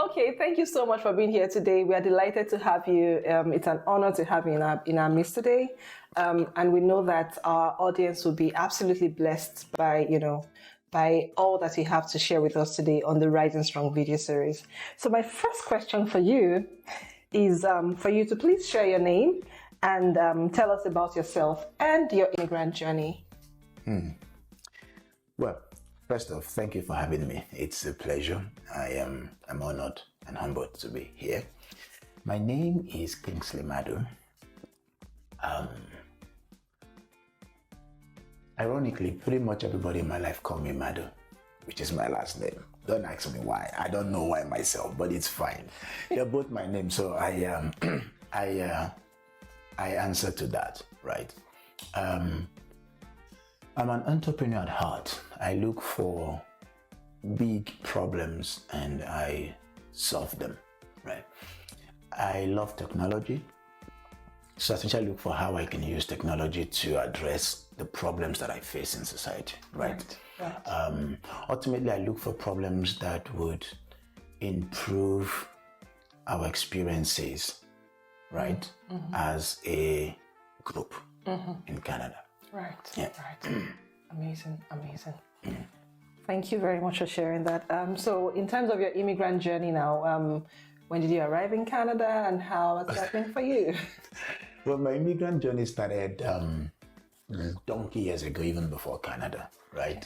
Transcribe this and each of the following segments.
Okay, thank you so much for being here today. We are delighted to have you. It's an honor to have you in our midst today. And we know that our audience will be absolutely blessed by, by all that you have to share with us today on the Rising Strong video series. So my first question for you is for you to please share your name and tell us about yourself and your immigrant journey. Well, first off, thank you for having me. It's a pleasure. I'm honored and humbled to be here. My name is Kingsley Madu. Ironically, pretty much everybody in my life call me Madu, which is my last name. Don't ask me why. I don't know why myself, but it's fine. They're both my names, so I answer to that, right? I'm an entrepreneur at heart. I look for big problems and I solve them, right? I love technology, so essentially I look for how I can use technology to address the problems that I face in society, right? Ultimately, I look for problems that would improve our experiences, right, as a group in Canada. Right. Amazing. Thank you very much for sharing that. So in terms of your immigrant journey now, when did you arrive in Canada and how has that been for you? Well, my immigrant journey started donkey years ago, even before Canada, right?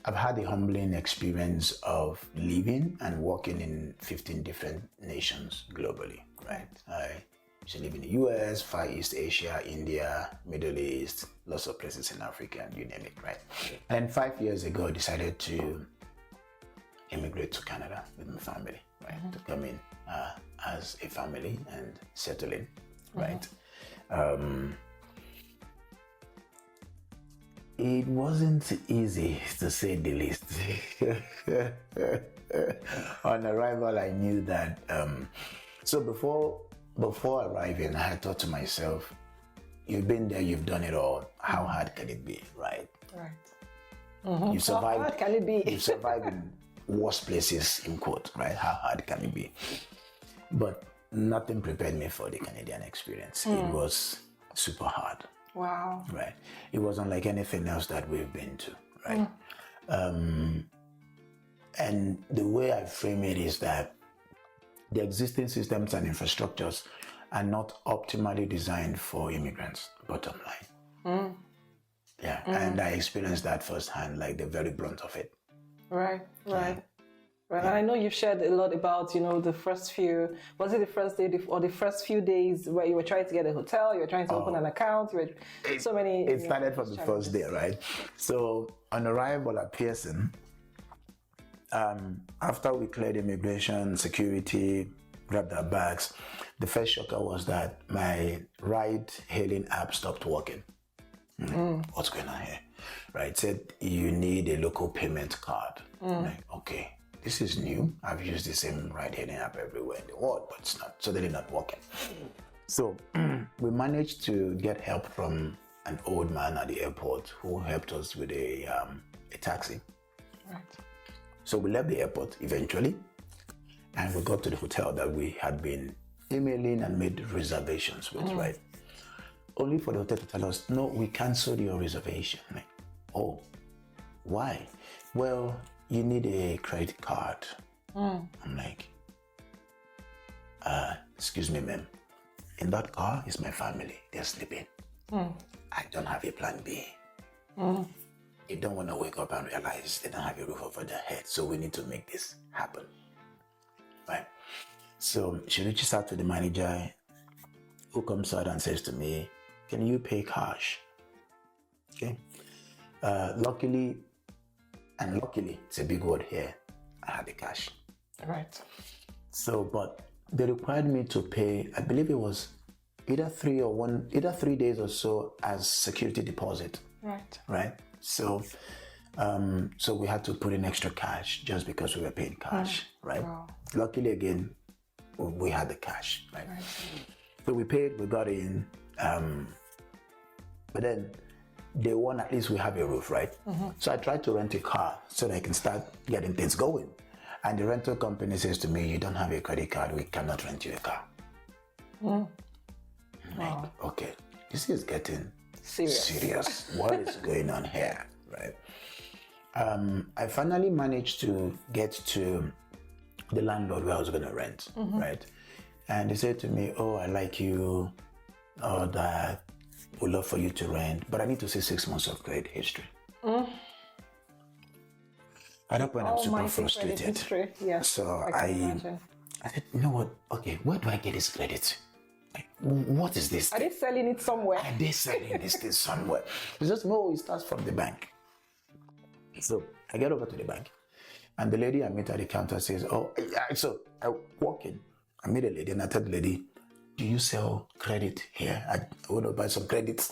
I've had the humbling experience of living and working in 15 different nations globally, right? I used to live in the US, Far East Asia, India, Middle East, lots of places in Africa, and you name it, right? And 5 years ago, I decided to immigrate to Canada with my family, right? To come in as a family and settle in, right? It wasn't easy, to say the least. On arrival, I knew that. So before arriving, I had thought to myself, "You've been there, you've done it all. How hard can it be, right? Right. You survived. How hard can it be? You survived in worst places, in quote, right? How hard can it be?" But nothing prepared me for the Canadian experience. It was super hard. Wow. Right. It wasn't like anything else that we've been to, right? And the way I frame it is that the existing systems and infrastructures are not optimally designed for immigrants, bottom line. And I experienced that firsthand, like the very brunt of it. Right. And I know you've shared a lot about, the first few, was it the first day or the first few days where you were trying to get a hotel, you were trying to open an account, so many... It started from the first day, right? So on arrival at Pearson, after we cleared immigration, security, grabbed our bags, the first shocker was that my ride-hailing app stopped working. What's going on here? Right? It said, you need a local payment card. Like, okay. This is new. I've used the same ride-hailing app everywhere in the world, but it's not suddenly not working. So we managed to get help from an old man at the airport who helped us with a taxi. Right. So we left the airport eventually, and we got to the hotel that we had been emailing and made reservations with, right? Only for the hotel to tell us, no, we canceled your reservation. Like, oh, why? Well, you need a credit card. I'm like, excuse me, ma'am. In that car is my family. They're sleeping. I don't have a plan B. They don't want to wake up and realize they don't have a roof over their head. So we need to make this happen. Right? So she reaches out to the manager, who comes out and says to me, can you pay cash? Okay. Luckily, it's a big word here, I had the cash. Right. So, but they required me to pay, I believe it was either 3 days or so as security deposit. Right. So we had to put in extra cash just because we were paying cash, right? Wow. Luckily, again, we had the cash, right? So we paid, we got in, but then day one, at least we have a roof, right? So I tried to rent a car so that I can start getting things going. And the rental company says to me, you don't have a credit card, we cannot rent you a car. Wow. Like, okay, this is getting Serious. What is going on here, right? I finally managed to get to the landlord where I was going to rent, right? And they said to me, oh, I like you, or that would love for you to rent, but I need to see 6 months of credit history. At that point, I'm super frustrated. Yes, So I said, you know what? Okay, where do I get this credit? Like, what is this? Are they selling it somewhere? Are they selling this thing somewhere? It's just, no, it starts from the bank. So I get over to the bank, and the lady I meet at the counter says, oh, so I walk in, I meet a lady, and I tell the lady, do you sell credit here? I want to buy some credits.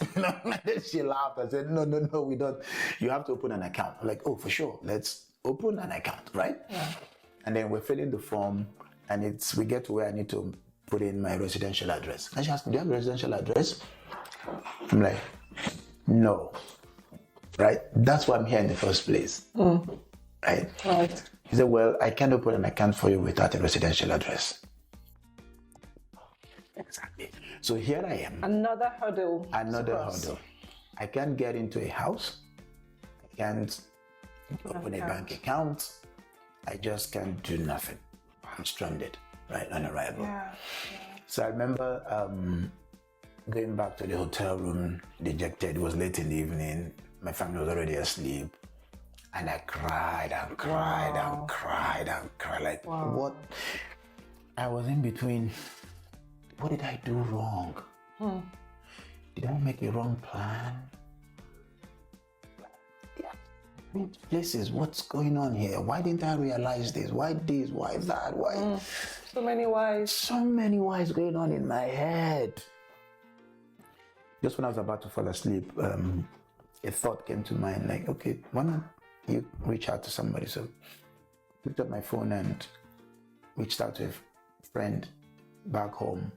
She laughed. I said, no, we don't. You have to open an account. I'm like, oh, for sure. Let's open an account, right? Yeah. And then we're filling the form, and we get to where I need to put in my residential address. And she asked me, do you have a residential address? I'm like, no. Right? That's why I'm here in the first place. Right? He said, well, I can't open an account for you without a residential address. Exactly. So here I am. Another hurdle. I can't get into a house. I can't open a bank account. I just can't do nothing. I'm stranded, right, on arrival. Yeah. So I remember going back to the hotel room, dejected. It was late in the evening. My family was already asleep. And I cried and cried and cried and cried. Like, what? I was in between. What did I do wrong? Did I make a wrong plan? Yeah. Places, what's going on here? Why didn't I realize this? Why this? Why that? Why? So many whys. So many whys going on in my head. Just when I was about to fall asleep, a thought came to mind, like, okay, why not you reach out to somebody? So I picked up my phone and reached out to a friend back home.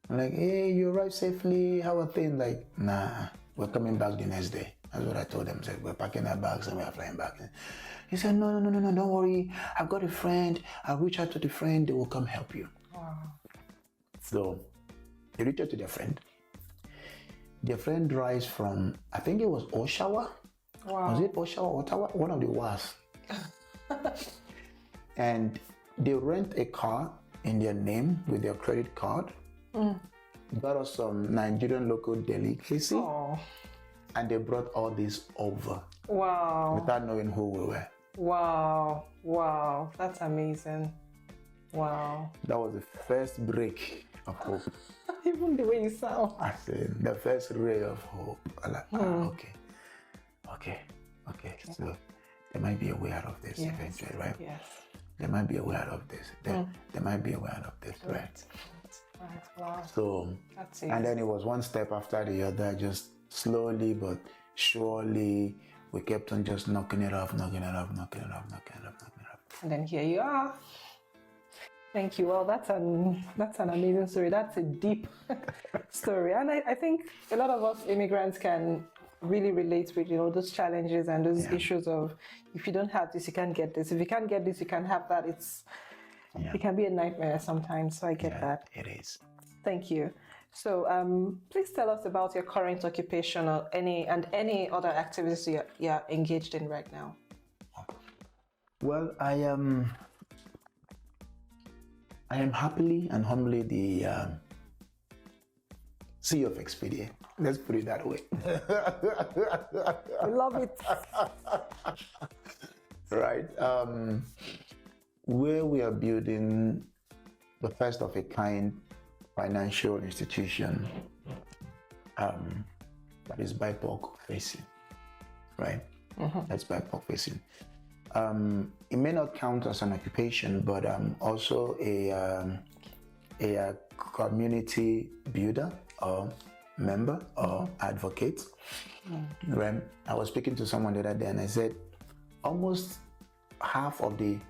I'm like, hey, you arrived safely? How are things? Like, nah, we're coming back the next day. That's what I told them. I said, we're packing our bags and we're flying back. He said, no, don't worry. I've got a friend. I'll reach out to the friend. They will come help you. Wow. So they reached out to their friend. Their friend drives from, I think it was Oshawa. Wow. Was it Oshawa or Ottawa? One of the was. And they rent a car in their name with their credit card. Got us some Nigerian local delicacy. Aww. And they brought all this over. Wow. Without knowing who we were. Wow. That's amazing. Wow. That was the first break of hope. Even the way you sound. I said, the first ray of hope. I'm like, okay. So there might be a way out of this eventually, right? Yes. There might be a way out of this. There might be a way out of this, right? Wow. So, and then it was one step after the other, just slowly but surely, we kept on just knocking it off. And then here you are. Thank you. Well, that's an amazing story. That's a deep story. And I think a lot of us immigrants can really relate with, those challenges and those issues of, if you don't have this, you can't get this. If you can't get this, you can't have that. It can be a nightmare sometimes. So I get that. It is. Thank you. So please tell us about your current occupation or any other activities you're engaged in right now. Well, I am happily and humbly the CEO of Expedia. Let's put it that way. I love it. Right. Where we are building the first of a kind financial institution that is BIPOC facing, right? That's BIPOC facing. It may not count as an occupation, but also a community builder or member or advocate. Right? I was speaking to someone the other day and I said, almost half of the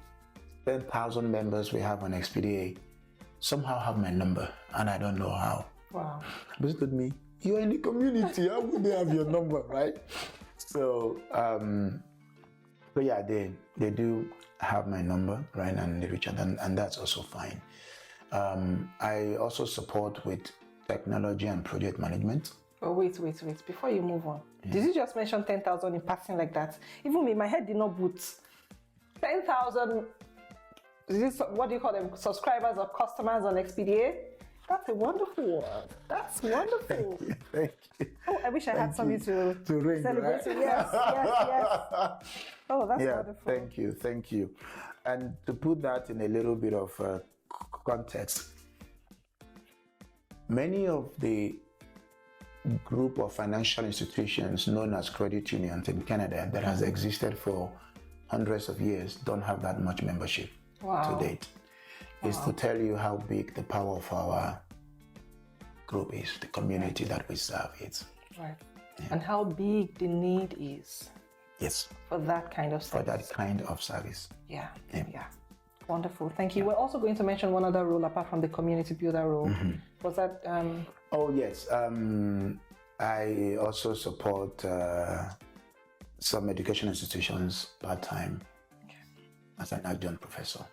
10,000 members we have on Expedia somehow have my number and I don't know how. Wow. But he told me, you're in the community, how would they have your number, right? So So yeah, they do have my number, right, and they reach out, and that's also fine. I also support with technology and project management. Oh, wait. Before you move on, did you just mention 10,000 in passing like that? Even me, my head did not boot. 10,000, what do you call them? Subscribers or customers on Expedia? That's a wonderful word. That's wonderful. Thank you. Oh, I wish I had something to ring, celebrate. Right? Yes. Oh, that's wonderful. Thank you. And to put that in a little bit of context, many of the group of financial institutions known as credit unions in Canada that has existed for hundreds of years don't have that much membership to date. Is to tell you how big the power of our group is, the community that we serve is. Right. Yeah. And how big the need is. Yes. For that kind of service. For that kind of service. Yeah. Wonderful. Thank you. We're also going to mention one other role apart from the community builder role. Was that? Oh, yes. I also support some education institutions part-time as an adjunct professor.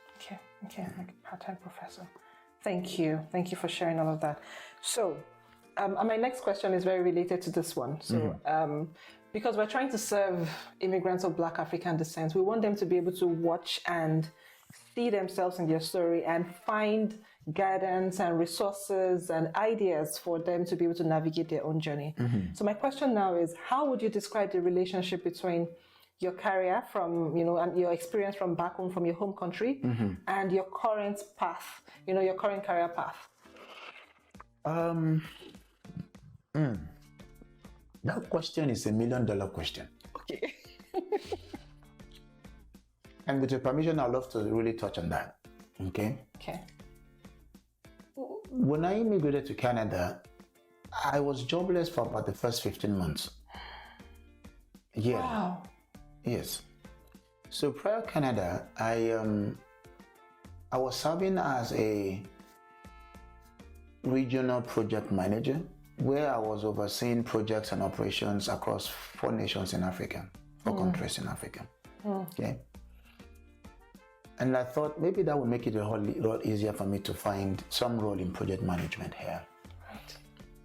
Okay, like a part-time professor. Thank you for sharing all of that. So, my next question is very related to this one. So, because we're trying to serve immigrants of Black African descent, we want them to be able to watch and see themselves in their story and find guidance and resources and ideas for them to be able to navigate their own journey. So my question now is, how would you describe the relationship between your career from, and your experience from back home, from your home country, and your current path, your current career path? That question is $1 million question. Okay. And with your permission, I'd love to really touch on that. Okay. When I immigrated to Canada, I was jobless for about the first 15 months. Yeah. Wow. Yes. So prior to Canada, I was serving as a regional project manager where I was overseeing projects and operations across 4 nations in Africa, 4 countries in Africa. Okay. And I thought maybe that would make it a whole lot easier for me to find some role in project management here. Right.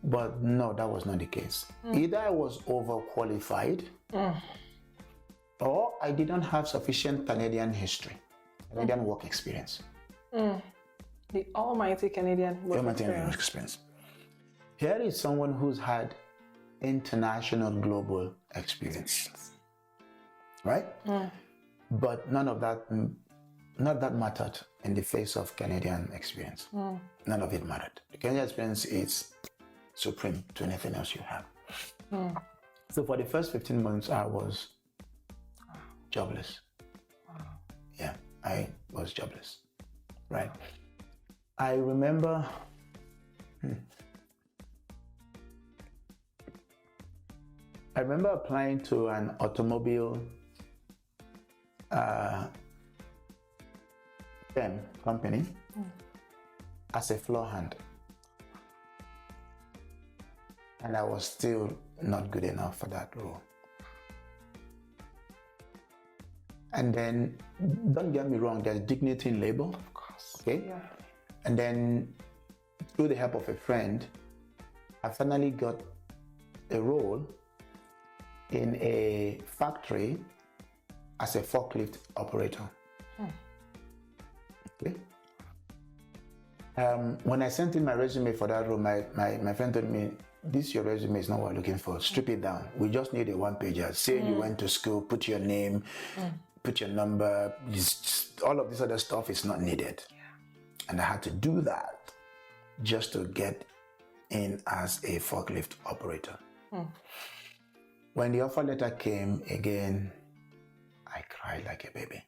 But no, that was not the case. Either I was overqualified or I didn't have sufficient Canadian history, Canadian work experience. The almighty Canadian work experience. Here is someone who's had international global experience, right? But none of that mattered in the face of Canadian experience. None of it mattered. The Canadian experience is supreme to anything else you have. So for the first 15 months, I was jobless. Yeah, I was jobless, right? I remember applying to an automobile company as a floor hand, and I was still not good enough for that role. And then, don't get me wrong, there's dignity in labor, Of course. okay? Yeah. And then, through the help of a friend, I finally got a role in a factory as a forklift operator. Okay. When I sent in my resume for that role, my friend told me, your resume is not what we're looking for. Strip it down. We just need a 1-pager. Say you went to school, put your name, put your number. All of this other stuff is not needed. Yeah. And I had to do that just to get in as a forklift operator. When the offer letter came again, I cried like a baby.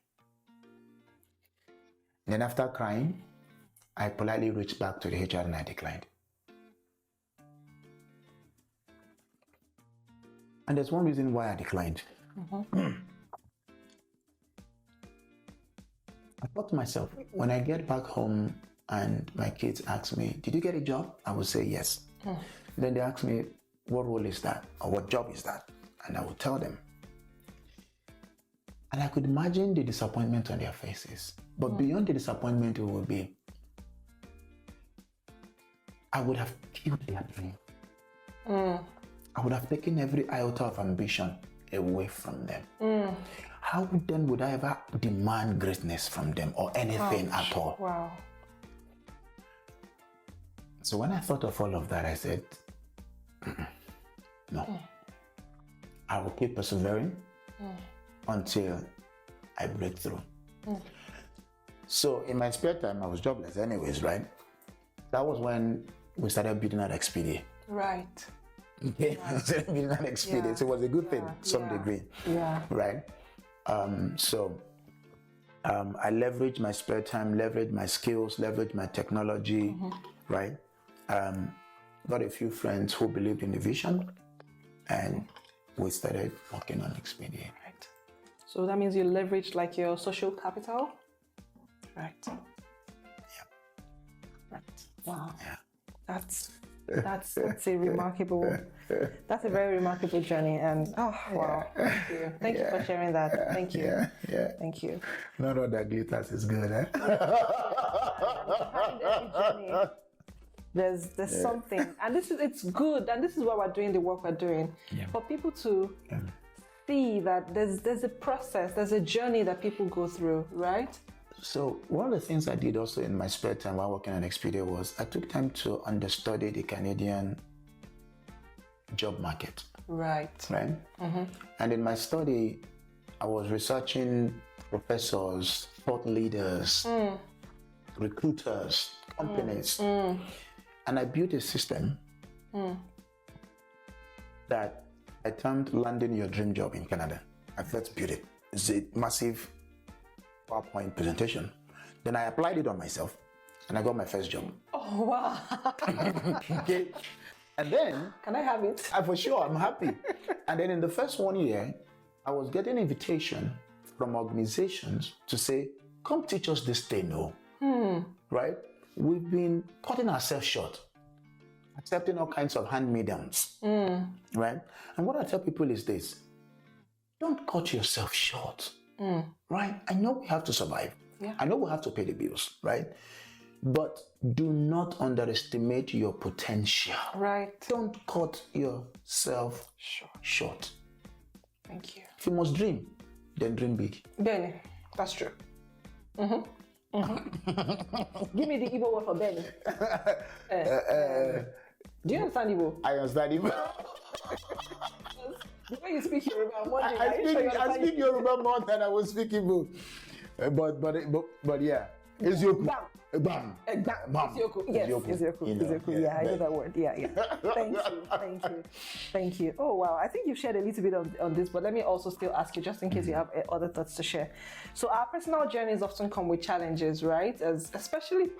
Then after crying, I politely reached back to the HR and I declined. And there's one reason why I declined. I thought to myself, when I get back home and my kids ask me, did you get a job? I will say yes. Then they ask me, what role is that? Or what job is that? And I will tell them. And I could imagine the disappointment on their faces. But beyond the disappointment, it would be, I would have killed their dream. I would have taken every iota of ambition away from them. How then would I ever demand greatness from them or anything at all? Wow. So when I thought of all of that, I said, no. I will keep persevering until I break through. So in my spare time, I was jobless anyways, right? That was when we started building out Expedia. Right. Okay, I started building out Expedia. Yeah. So it was a good thing to some degree. Yeah. Right? So I leveraged my spare time, leveraged my skills, leveraged my technology, right? Got a few friends who believed in the vision, and we started working on Expedia. Right. So that means you leveraged like your social capital? Right. Yeah. Right. Wow. Yeah. That's a remarkable, that's a very remarkable journey. And wow. Thank you. Thank you for sharing that. Thank you. Yeah. Thank you. Not all that glitters is good, eh? Behind every journey, there's something, and it's good, and this is why we're doing the work we're doing, for people to see that there's a process, there's a journey that people go through, right? So one of the things I did also in my spare time while working on Expedia was I took time to understudy the Canadian job market. Right. And in my study, I was researching professors, thought leaders, recruiters, companies. And I built a system that I termed landing your dream job in Canada. I first built it. It's a massive PowerPoint presentation. Then I applied it on myself and I got my first job. Oh, wow. Okay. And then... Can I have it? For sure, I'm happy. And then in the first 1 year, I was getting invitation from organizations to say, come teach us this thing, right? We've been cutting ourselves short, accepting all kinds of hand-me-downs, right? And what I tell people is this, don't cut yourself short, right? I know we have to survive. Yeah. I know we have to pay the bills, right? But do not underestimate your potential. Right. Don't cut yourself short. Thank you. If you must dream, then dream big. Benny, that's true. Give me the Igbo word for Benny. Do you understand Igbo? I understand Igbo. The way you speak Yoruba, I'm wondering, I speak Yoruba more than I was speaking Igbo. But yeah, Ezioku. Bam. Ezioku. Yes, Ezioku. Yeah, I know that word. Yeah. Thank you. Oh, wow. I think you've shared a little bit on this, but let me also still ask you, just in case you have other thoughts to share. So our personal journeys often come with challenges, right? Particularly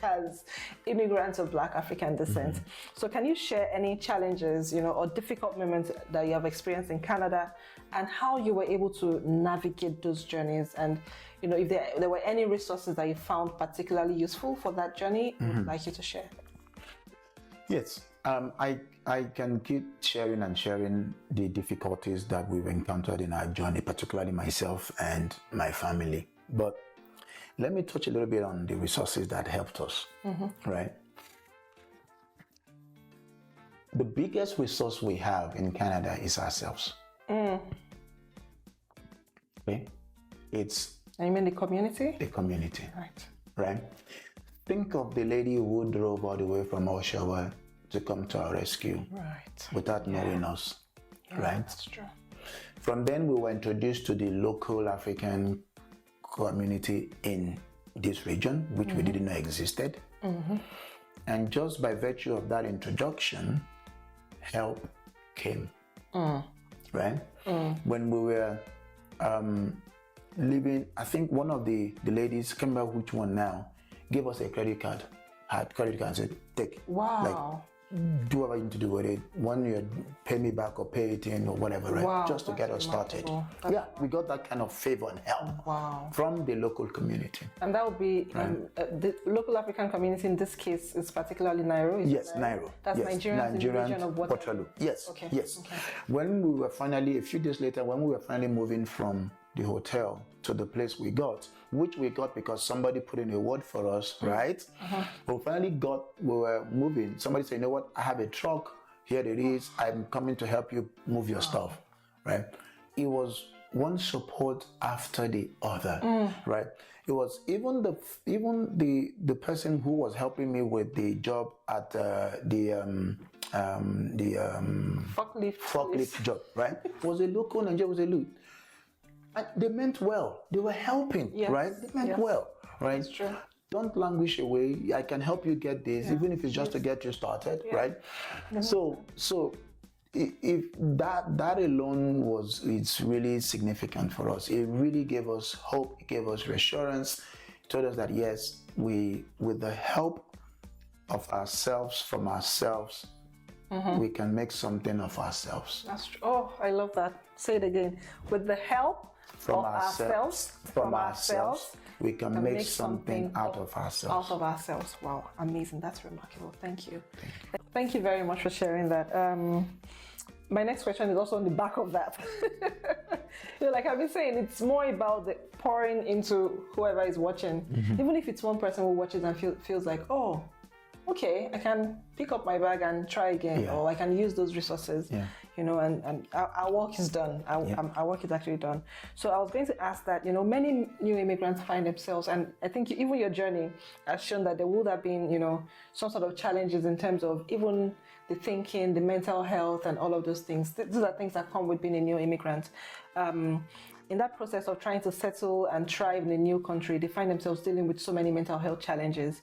as immigrants of Black African descent. So can you share any challenges, or difficult moments that you have experienced in Canada and how you were able to navigate those journeys? And if there were any resources that you found particularly useful for that journey, I would like you to share. Yes, I can keep sharing the difficulties that we've encountered in our journey, particularly myself and my family. But let me touch a little bit on the resources that helped us, right? The biggest resource we have in Canada is ourselves. Okay? And you mean the community? The community. Right. Think of the lady who drove all the way from Oshawa to come to our rescue. Right. Without knowing us. Right? That's true. From then, we were introduced to the local African community in this region, which we didn't know existed. And just by virtue of that introduction, help came. Right? When we were living, I think one of the ladies, can't remember which one now, gave us a credit card. Had credit card and said, take. Wow. do whatever you need to do with it. When you pay me back or pay it in or whatever, right? Wow, Just to get us started. We got that kind of favor and help from the local community. And that would be the local African community in this case is particularly Nairo. Yes, Nairo. That's yes. Nigerians in the region of Waterloo. Yes, okay. yes. Okay. When we were finally, a few days later, when we were finally moving from the hotel to the place we got, which we got because somebody put in a word for us, right? We were moving. Somebody said, you know what, I have a truck, here it is, I'm coming to help you move your stuff, right? It was one support after the other, right? It was even the person who was helping me with the job at the forklift job, right? Was a local Nigerian, was a loot. And they meant well. They were helping, right? They meant well, right? That's true. Don't languish away. I can help you get this, even if it's just to get you started, right? So if that alone it's really significant for us. It really gave us hope. It gave us reassurance. It told us that yes, with the help of ourselves, from ourselves, we can make something of ourselves. That's true. Oh, I love that. Say it again. With the help from ourselves, we can make something out of ourselves. Out of ourselves. Wow, amazing. That's remarkable. Thank you. Thank you very much for sharing that. My next question is also on the back of that. Like I've been saying, it's more about the pouring into whoever is watching. Even if it's one person who watches and feels like, oh, okay, I can pick up my bag and try again, or I can use those resources, and our work is done. Our work is actually done. So I was going to ask that, many new immigrants find themselves, and I think even your journey has shown that there would have been, some sort of challenges in terms of even the thinking, the mental health, and all of those things. These are things that come with being a new immigrant. In that process of trying to settle and thrive in a new country, they find themselves dealing with so many mental health challenges.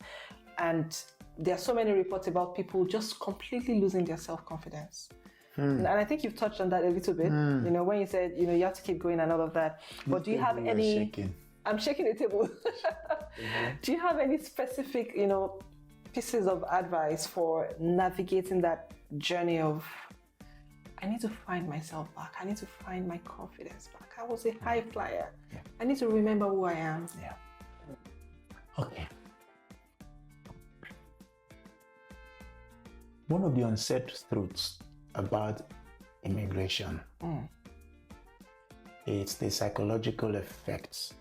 And there are so many reports about people just completely losing their self-confidence. And I think you've touched on that a little bit, when you said, you have to keep going and all of that. But do you have any... Shaking. I'm shaking the table. Do you have any specific, pieces of advice for navigating that journey of, I need to find myself back. I need to find my confidence back. I was a high flyer. I need to remember who I am. Okay. One of the unsaid truths about immigration is the psychological effects,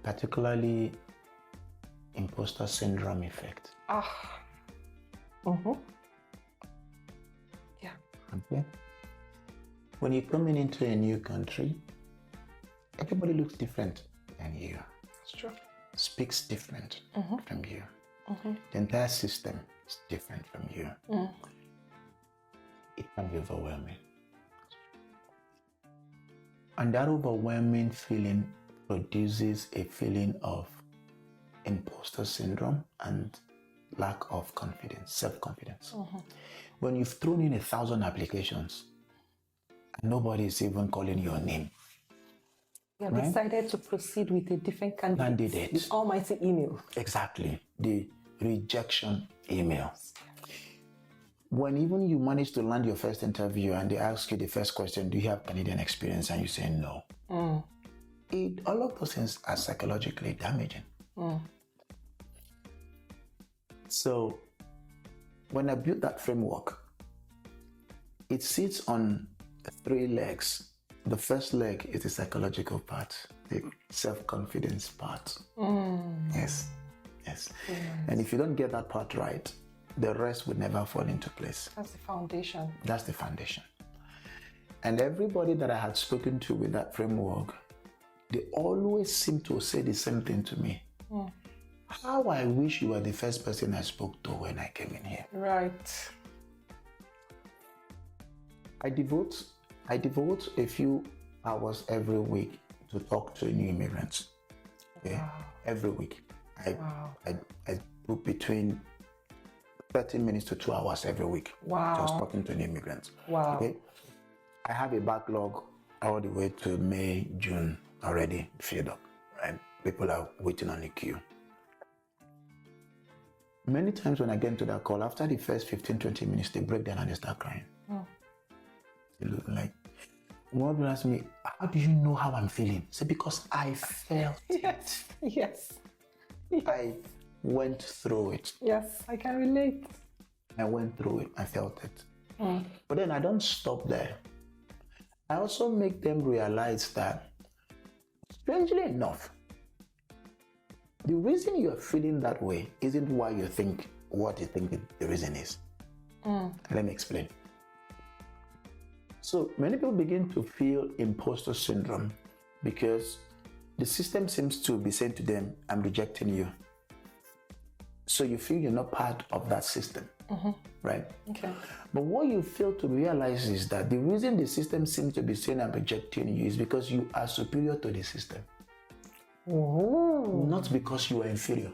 particularly imposter syndrome effect. Yeah. Okay. When you're coming into a new country, everybody looks different than you. That's true. Speaks different from you. The entire system is different from you. It can be overwhelming. And that overwhelming feeling produces a feeling of imposter syndrome and lack of confidence, self-confidence. When you've thrown in 1,000 applications and nobody is even calling your name. You have decided to proceed with a different candidate. The almighty email. Exactly. The rejection emails. When even you manage to land your first interview and they ask you the first question, do you have Canadian experience? And you say no. All of those things are psychologically damaging. So when I built that framework, it sits on 3 legs. The first leg is the psychological part, the self-confidence part. Yes. And if you don't get that part right, the rest will never fall into place. That's the foundation. That's the foundation. And everybody that I had spoken to with that framework, they always seem to say the same thing to me. How I wish you were the first person I spoke to when I came in here. Right. I devote a few hours every week to talk to new immigrants. Okay? Wow. Every week. I put between 30 minutes to 2 hours every week. Wow. Just talking to new immigrants. Wow. Okay? I have a backlog all the way to May, June already filled up. Right? People are waiting on the queue. Many times when I get into that call, after the first 15, 20 minutes, they break down and they start crying. They look like, one will ask me, how do you know how I'm feeling? I say, because I felt it. Yes. I went through it. Yes, I can relate. I went through it. I felt it. But then I don't stop there. I also make them realize that, strangely enough, the reason you're feeling that way isn't why you think what you think the reason is. Let me explain. So many people begin to feel imposter syndrome because the system seems to be saying to them, I'm rejecting you. So you feel you're not part of that system, right? Okay. But what you fail to realize is that the reason the system seems to be saying I'm rejecting you is because you are superior to the system. Not because you are inferior.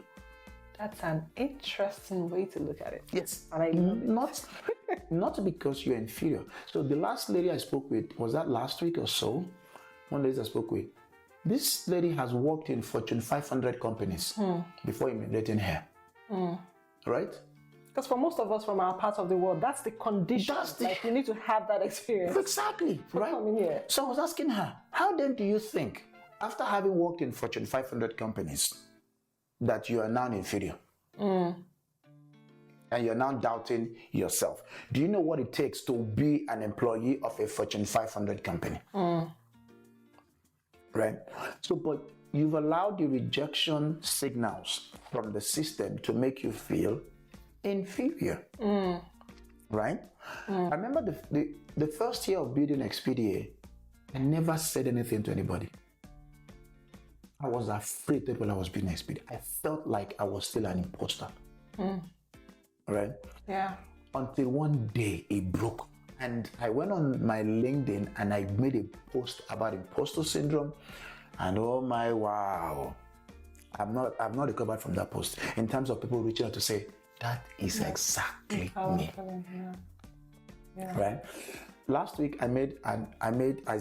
That's an interesting way to look at it. Yes. And I love it. Not because you're inferior. So the last lady I spoke with, was that last week or so? One lady I spoke with. This lady has worked in Fortune 500 companies before immigrating here. Right? Because for most of us from our part of the world, that's the condition. Like you need to have that experience. Exactly. Right? Coming here. So I was asking her, how then do you think, after having worked in Fortune 500 companies, that you are now inferior? And you're now doubting yourself. Do you know what it takes to be an employee of a Fortune 500 company? Right? So, but you've allowed the rejection signals from the system to make you feel inferior. Right? I remember the first year of building Expedia, I never said anything to anybody. I was afraid that when I was building Expedia, I felt like I was still an imposter. Right? Yeah. Until one day it broke. And I went on my LinkedIn and I made a post about imposter syndrome. And oh my, wow. I've not recovered from that post in terms of people reaching out to say, that is exactly me. Yeah. Right? Last week I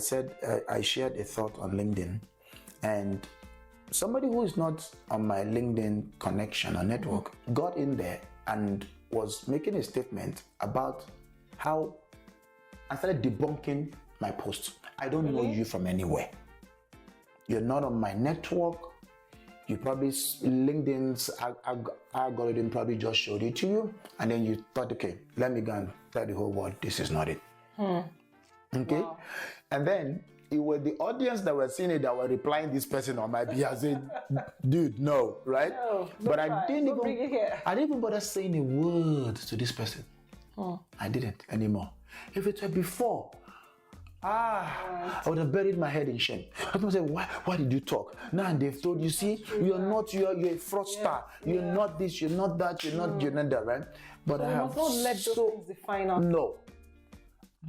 shared a thought on LinkedIn, and somebody who is not on my LinkedIn connection or network got in there and was making a statement about how I started debunking my post. I don't know you from anywhere. You're not on my network. You probably, LinkedIn's algorithm probably just showed it to you. And then you thought, okay, let me go and tell the whole world, this is not it. Okay? Wow. And then it was the audience that were seeing it that were replying this person on my behalf saying, dude, no, right? No, but I didn't bring it here. I didn't even bother saying a word to this person. I didn't anymore. If it were before, I would have buried my head in shame. People say, why did you talk? Now they've told you, see, you're a fraudster. You're not this, you're not that, you're not that, right? But So I have not let those things define us. No.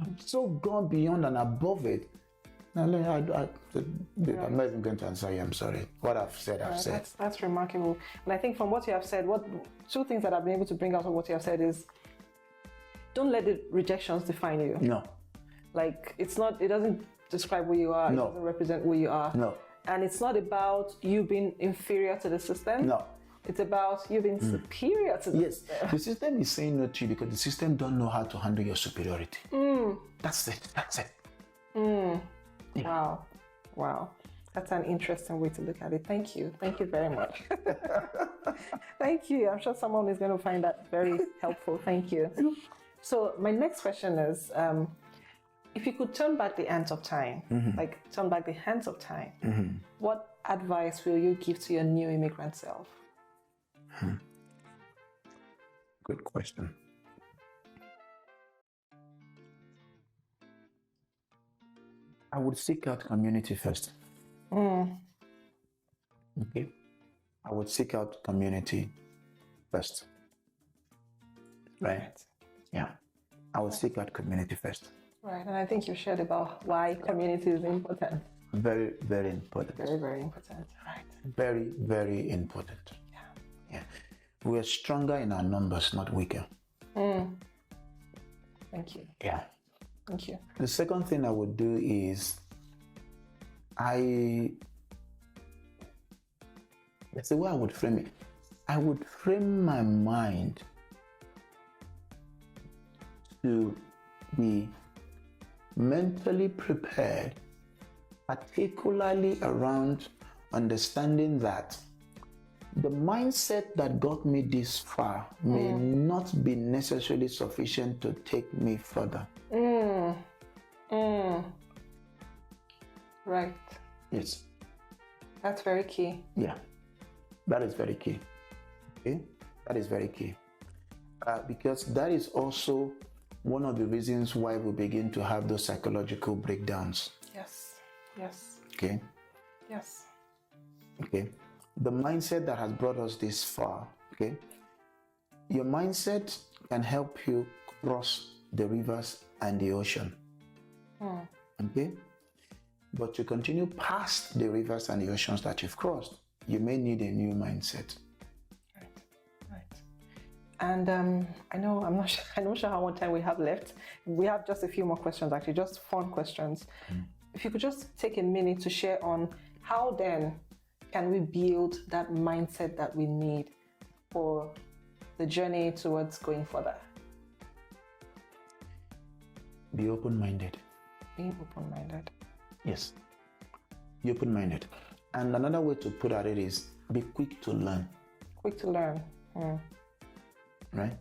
I've so gone beyond and above it. Now, I'm not even going to answer you. I'm sorry. What I've said, I've said. That's remarkable. And I think from what you have said, two things that I've been able to bring out of what you have said is, don't let the rejections define you. No. Like it doesn't describe who you are. No. It doesn't represent who you are. No. And it's not about you being inferior to the system. No. It's about you being superior to the system. The system is saying no to you because the system don't know how to handle your superiority. That's it. Yeah. Wow. That's an interesting way to look at it. Thank you very much. Thank you. I'm sure someone is going to find that very helpful. Thank you. So my next question is, if you could turn back the hands of time, what advice will you give to your new immigrant self? Good question. I would seek out community first. Okay? I would seek out community first. Right? Yeah. I would seek out community first. Right, and I think you shared about why community is important. Very, very important. Very, very important. Right. Very, very important. Yeah. We're stronger in our numbers, not weaker. Thank you. Yeah. Thank you. The second thing I would do is that's the way I would frame it. I would frame my mind to be mentally prepared, particularly around understanding that the mindset that got me this far may not be necessarily sufficient to take me further. Right. Yes. That's very key. Yeah, that is very key. Okay, that is very key. Because that is also one of the reasons why we begin to have those psychological breakdowns. Yes. Yes. Okay. Yes. Okay. The mindset that has brought us this far. Okay. Your mindset can help you cross the rivers and the ocean. Okay. But to continue past the rivers and the oceans that you've crossed, you may need a new mindset. Right. And I'm not sure how much time we have left. We have just a few more questions, actually, just fun questions. If you could just take a minute to share on how then can we build that mindset that we need for the journey towards going further? Be open-minded. Being open-minded. Yes. Be open-minded. And another way to put at it is be quick to learn. Quick to learn. Right?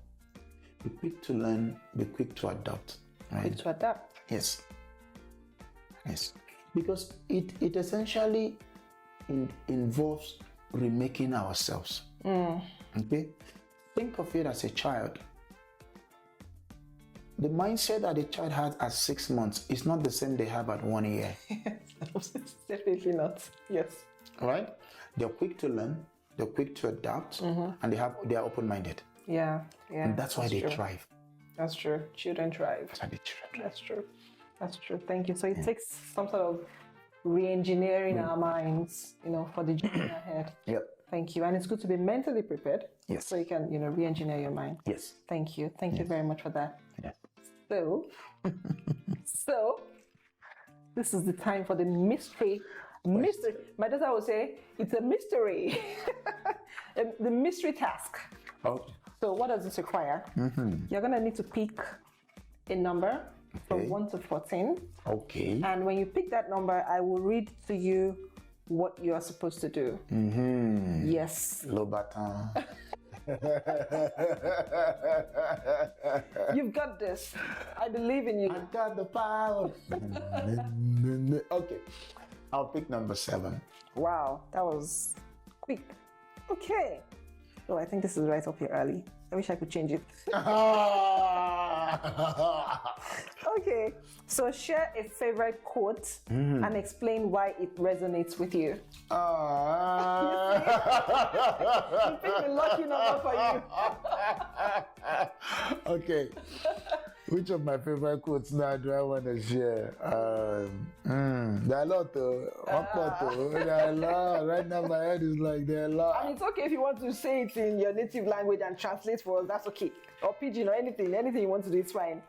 Be quick to learn, be quick to adapt. Right? Quick to adapt. Yes. Yes. Because it essentially involves remaking ourselves. Okay? Think of it as a child. The mindset that a child has at 6 months is not the same they have at 1 year. Definitely not. Yes. Right? They're quick to learn, they're quick to adapt, and they are open-minded. Yeah. And that's why they thrive. That's true. Children thrive. That's how they thrive. That's true. That's true. Thank you. So it takes some sort of re-engineering our minds, for the journey ahead. Yep. Thank you. And it's good to be mentally prepared. Yes. So you can, re-engineer your mind. Yes. Thank you. Thank you very much for that. Yes. So this is the time for the mystery. Mystery. My daughter would say it's a mystery. The mystery task. Okay. So what does this require? You're going to need to pick a number from 1 to 14. Okay. And when you pick that number, I will read to you what you are supposed to do. Yes. Lobaton. You've got this. I believe in you. I got the power. Okay. I'll pick number 7. Wow, that was quick. Okay. Oh, I think this is right up here early. I wish I could change it. Okay. So share a favorite quote and explain why it resonates with you. You picked the lucky number for you. Okay. Which of my favorite quotes now do I want to share? There are a lot though. There are a lot. Right now my head is like there are a lot. And it's okay if you want to say it in your native language and translate for us, that's okay. Or pidgin or anything you want to do, it's fine.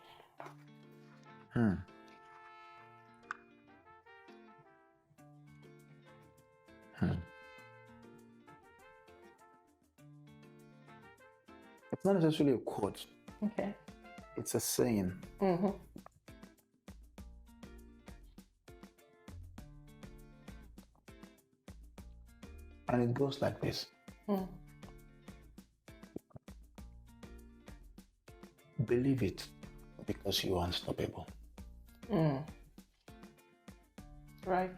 It's not necessarily a quote. Okay. It's a saying. And it goes like this. Believe it because you are unstoppable. Right.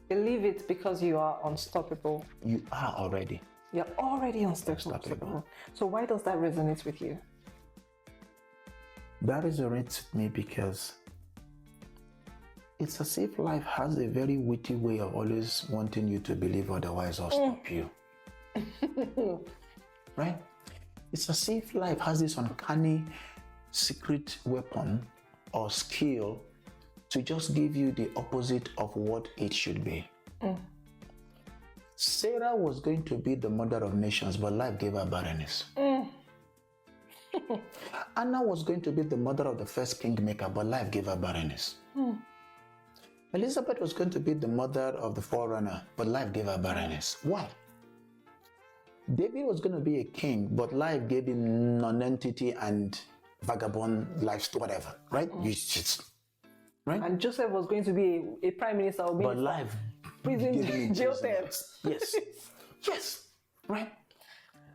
Believe it because you are unstoppable. You are already. You're already unstoppable. So why does that resonate with you? That resonates with me because it's as if life has a very witty way of always wanting you to believe otherwise or stop you. Right? It's as if life has this uncanny secret weapon or skill to just give you the opposite of what it should be. Sarah was going to be the mother of nations, but life gave her barrenness. Anna was going to be the mother of the first kingmaker, but life gave her barrenness. Elizabeth was going to be the mother of the forerunner, but life gave her barrenness. Why? David was going to be a king, but life gave him non-entity and vagabond life, whatever, right? Right? And Joseph was going to be a prime minister or But minister. life Prison gave him jail prison. terms. Yes. Yes. Right?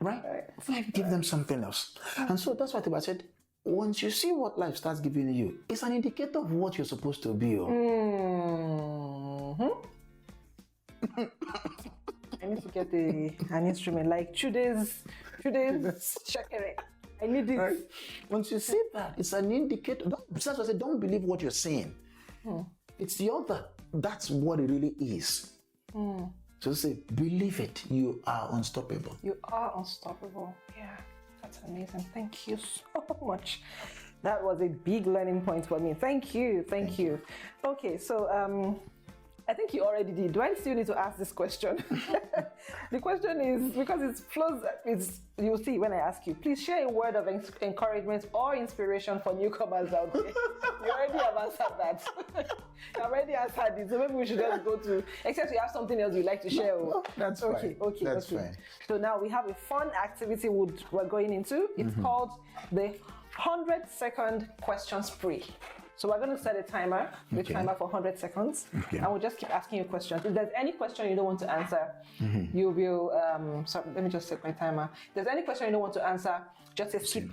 Life gave them something else. And so that's why I said, once you see what life starts giving you, it's an indicator of what you're supposed to be. I need to get an instrument like today's shakere. I need it. Right? Once you see that, it's an indicator. That's why I said, don't believe what you're saying. It's the other. That's what it really is. So say, believe it. You are unstoppable. You are unstoppable. Yeah, that's amazing. Thank you so much. That was a big learning point for me. Thank you. Thank you. Okay, so I think you already did. Do I still need to ask this question? The question is, because it flows, you'll see when I ask you, please share a word of encouragement or inspiration for newcomers out there. You already have answered that. You already answered it. So maybe we should just go to, except you have something else you'd like to share. No, that's okay, fine. Okay, that's okay. fine. So now we have a fun activity we're going into. It's called the 100-second question spree. So we're going to set a timer, timer for 100 seconds, and we'll just keep asking you questions. If there's any question you don't want to answer, you will, sorry, let me just set my timer. If there's any question you don't want to answer, just say skip.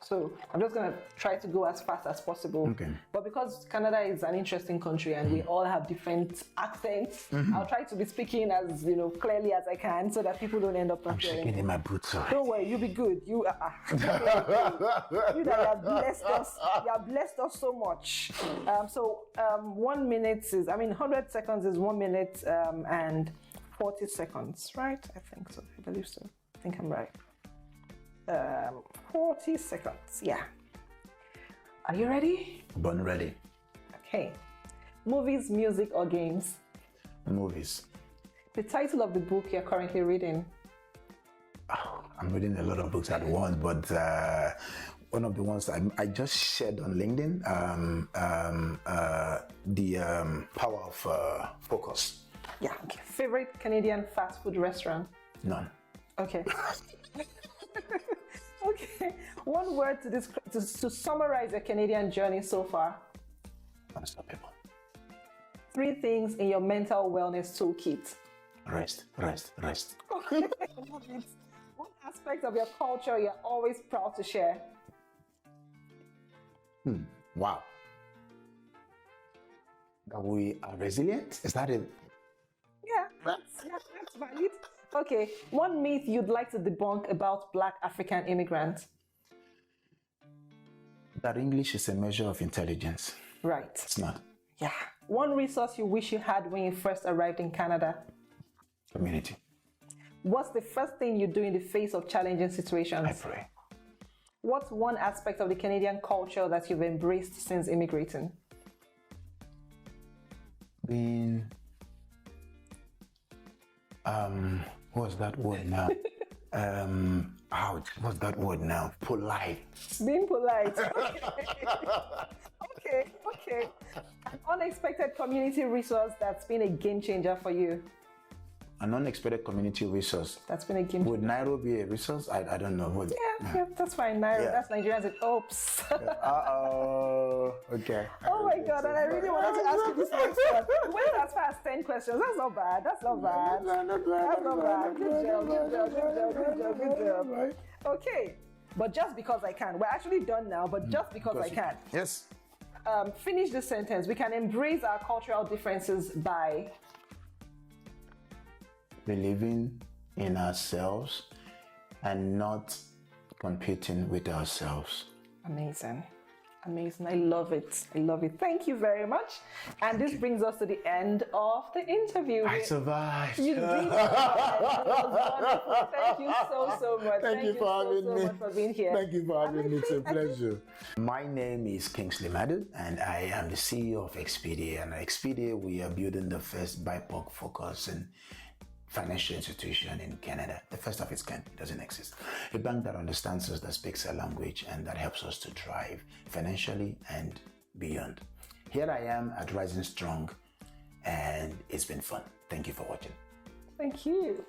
So I'm just going to try to go as fast as possible. Okay. But because Canada is an interesting country and we all have different accents, I'll try to be speaking as clearly as I can so that people don't end up I'm shaking in my boots. Don't worry, you'll be good. You that you have blessed us. You have blessed us so much. 1 minute is, 100 seconds is 1 minute and 40 seconds, right? I think so. I believe so. I think I'm right. 40 seconds. Yeah. Are you ready? Born ready. Okay. Movies, music, or games? Movies. The title of the book you're currently reading? I'm reading a lot of books at once, but one of the ones I just shared on LinkedIn, the power of focus. Yeah. Okay. Favorite Canadian fast food restaurant? None. Okay. Okay. One word to summarize your Canadian journey so far. Unstoppable. 3 things in your mental wellness toolkit. Rest. Okay. I love it. What aspect of your culture you're always proud to share? Wow. That we are resilient? Is that it? Yeah, that's valid. Okay. One myth you'd like to debunk about Black African immigrants? That English is a measure of intelligence. Right. It's not. Yeah. One resource you wish you had when you first arrived in Canada? Community. What's the first thing you do in the face of challenging situations? I pray. What's one aspect of the Canadian culture that you've embraced since immigrating? Being, what's that word now? What's that word now? Polite. Being polite. Okay. An unexpected community resource that's been a game changer for you. An unexpected community resource. That's been a game changer. Would Nairo be a resource? I don't know. Yeah, that's fine. Nairo, Yeah. that's Nigerians. Oops. Okay. Oh my God, and I really wanted to ask you this next one. You went as far as 10 questions. That's not bad. That's not bad. Good job. Okay, but just because I can. We're actually done now, but just because I can. Yes. Finish this sentence. We can embrace our cultural differences by Believing in ourselves and not competing with ourselves. Amazing. I love it. Thank you very much. And this brings us to the end of the interview. I survived. You did. It was wonderful. Thank you so much. Thank you for having me. Much for being here. Thank you for having me. It's a pleasure. My name is Kingsley Madu, and I am the CEO of Expedia. And at Expedia, we are building the first BIPOC focus and financial institution in Canada. The first of its kind. It doesn't exist. A bank that understands us, that speaks our language, and that helps us to thrive financially and beyond. Here I am at Rising Strong, and it's been fun. Thank you for watching. Thank you.